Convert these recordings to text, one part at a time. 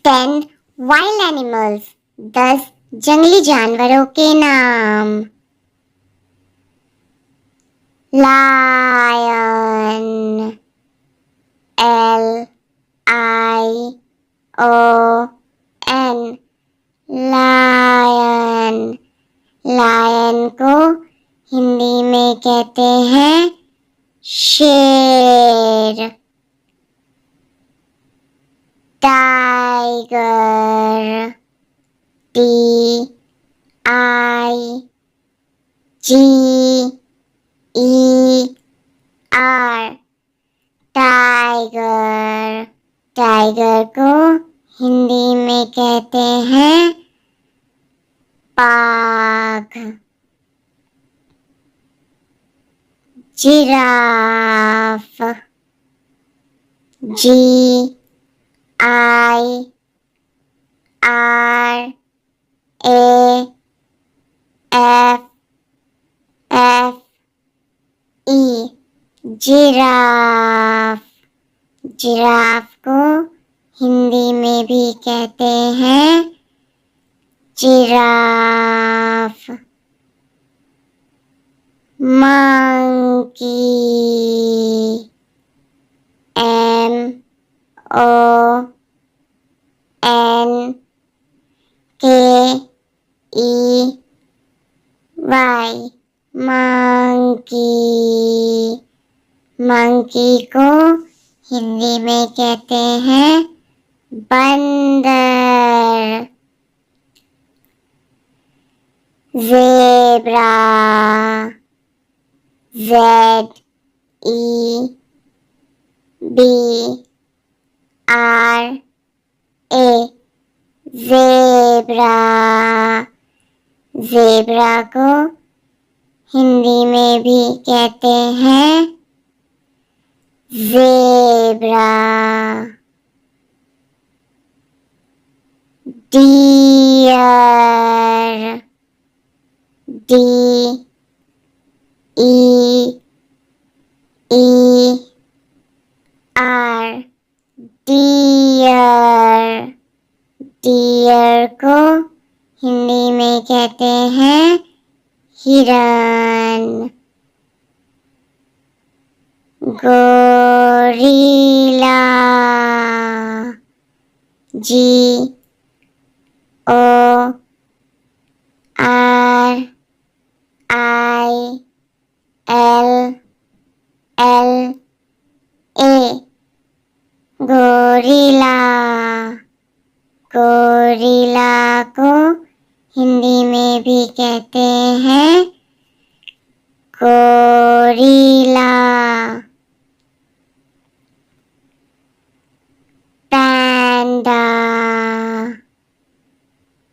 10 wild animals, 10 जंगली जानवरों के नाम। Lion, LION, lion. लायन को हिंदी में कहते हैं शेर। Tiger, TIGER, tiger. टाइगर को हिंदी में कहते हैं बाघ। Giraffe, GIRAFFE, giraffe. जिराफ को हिंदी में भी कहते हैं giraffe. Monkey, MONKEY, monkey. Monkey को हिंदी में कहते हैं बंदर। Zebra, ZEBRA, zebra. ज़ेब्रा को हिंदी में भी कहते हैं zebra. Deer, DEER, deer. Deer को हिंदी में कहते हैं हिरन। Gorilla, GORILLA, gorilla. गोरिल्ला को हिंदी में भी कहते हैं गोरिल्ला। पैंडा,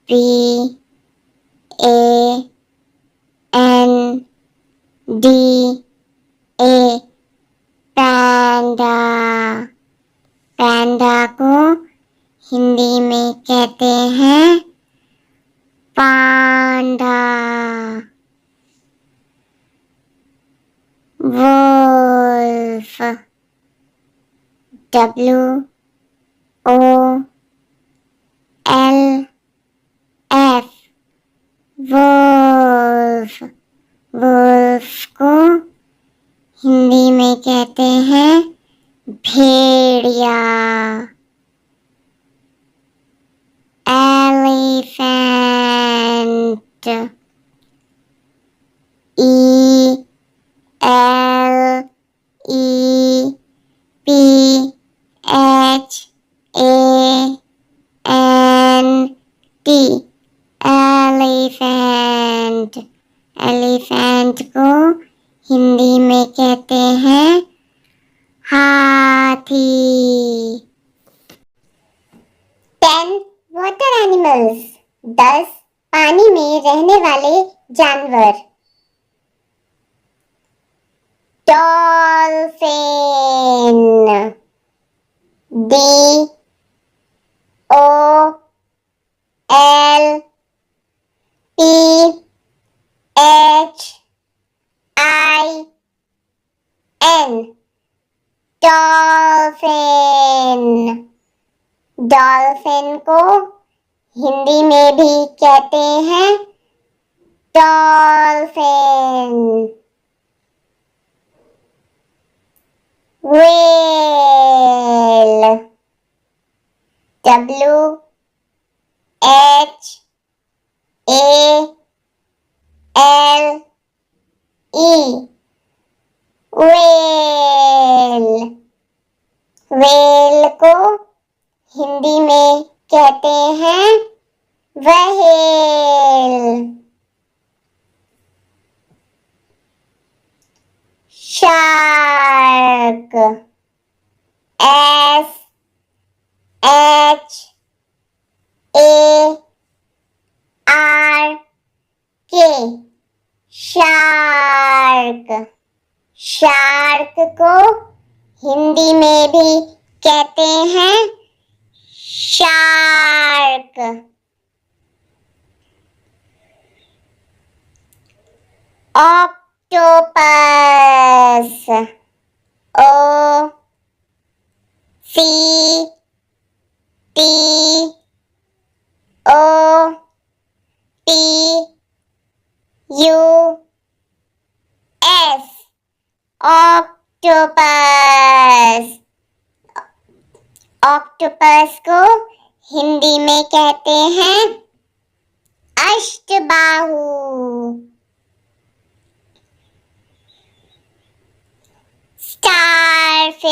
PANDA, पैंडा। पैंडा को हिंदी में कहते हैं panda. Wolf, WOLF, wolf. Wolf को हिंदी में कहते हैं भेड़िया। Elephant, ELEPHANT, elephant. एलिफेंट को हिंदी में कहते हैं हाथी। 10 वाटर एनिमल्स, 10 पानी में रहने वाले जानवर। Dolphin, DOLPHIN, dolphin. डॉल्फिन को हिंदी में भी कहते हैं dolphin. Whale, WHALE, whale. Whale को हिंदी में कहते हैं whale. Shark, SHARK, shark. Shark को हिंदी में भी कहते हैं shark. Octopus, OCTOPUS, octopus. Octopus को हिंदी में कहते हैं अष्टबाहु। Starfish,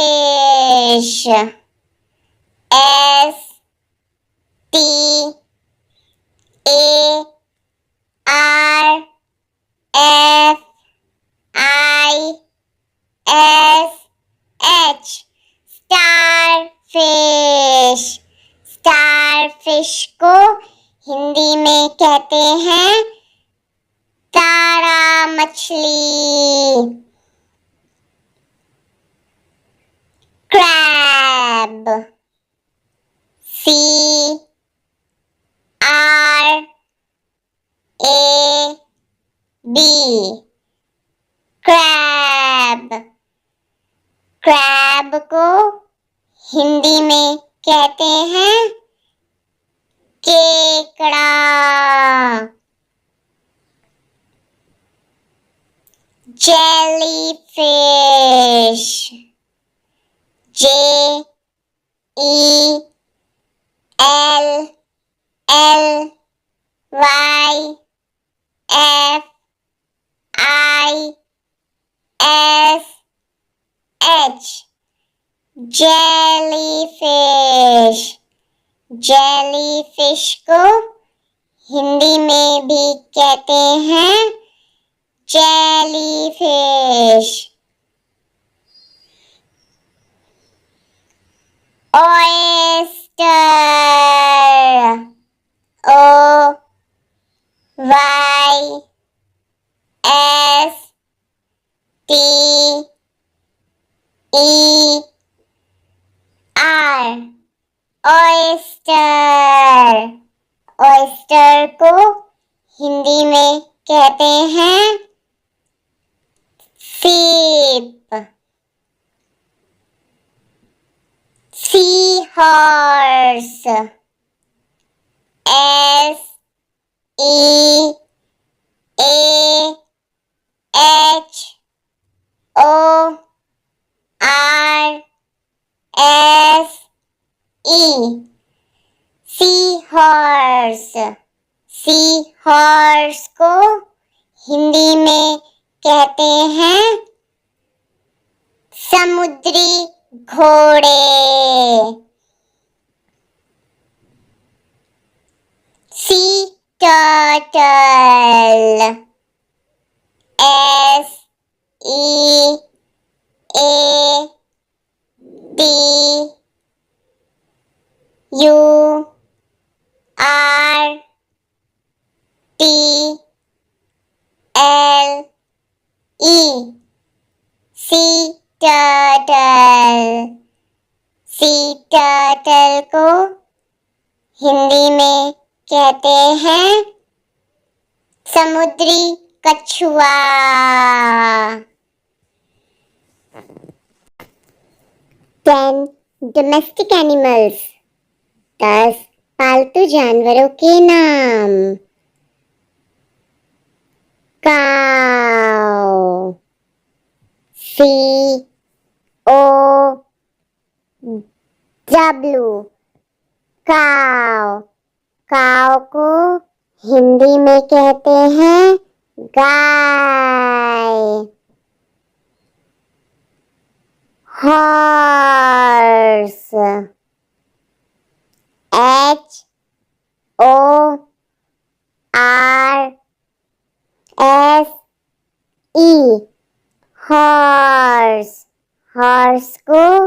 STARFISH, starfish. स्टारफिश को हिंदी में कहते हैं तारा मछली। Crab, CRAB, crab. क्रैब को हिंदी में कहते हैं केकड़ा। Jellyfish, JELLYFISH, jellyfish. जेलीफिश को हिंदी में भी कहते हैं jellyfish. Oyster, OYSTER, oyster. Oyster को हिंदी में कहते हैं सीप। Sea horse, SEAHORSE, sea horse. Sea horse को हिंदी में कहते हैं समुद्री घोड़े। Sea turtle, SEATURTLE, sea turtle. Sea turtle को हिंदी में कहते हैं समुद्री कछुआ। Then domestic animals. 10 पालतू जानवरों के नाम। काऊ, COW, काव। काव को हिंदी में कहते हैं गाय। Horse, HORSE, horse. हॉर्स को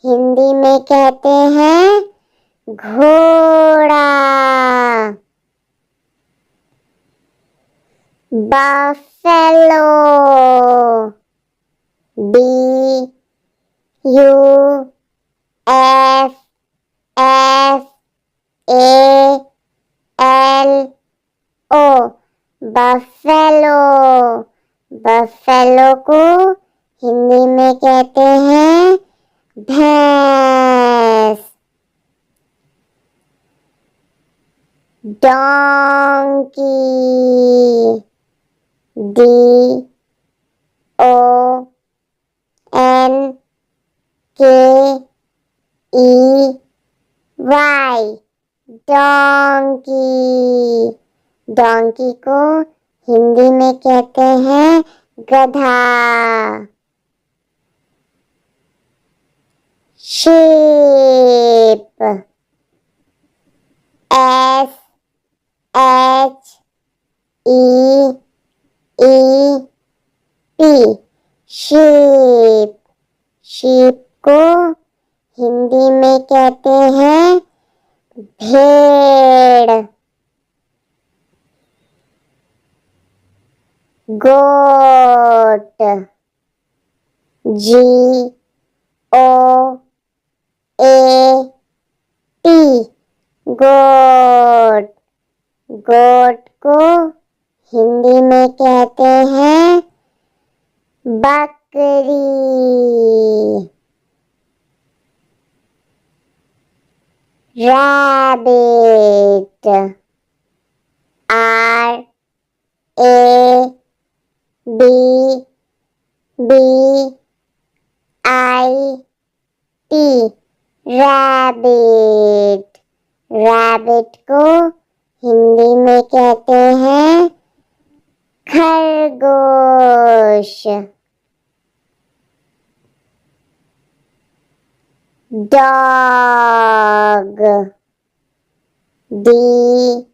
हिंदी में कहते हैं घोड़ा। Buffalo, BUFFALO, buffalo. बफेलो को हिंदी में कहते हैं भैंस। Donkey, DONKEY, donkey. डोंकी को हिंदी में कहते हैं गधा। sheep, SHEEP, sheep। sheep को हिंदी में कहते हैं भेड़। गोट, GOAT, गोट। गोट को हिंदी में कहते हैं बकरी। Rabbit, RABBIT, rabbit. रैबिट को हिंदी में कहते हैं खरगोश। Dog, DOG,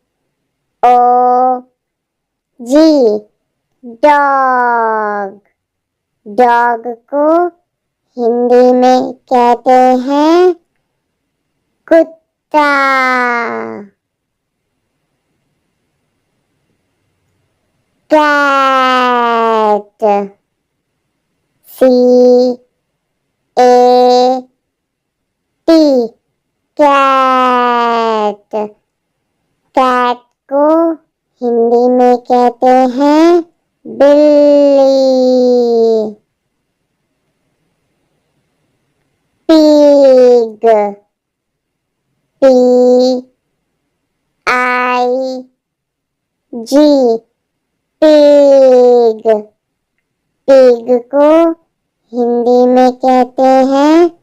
dog. डॉग को हिंदी में कहते हैं कुत्ता। Cat, CAT, cat. कैट को हिंदी में कहते हैं बिल्ली। Pig, PIG, pig. पिग को हिंदी में कहते हैं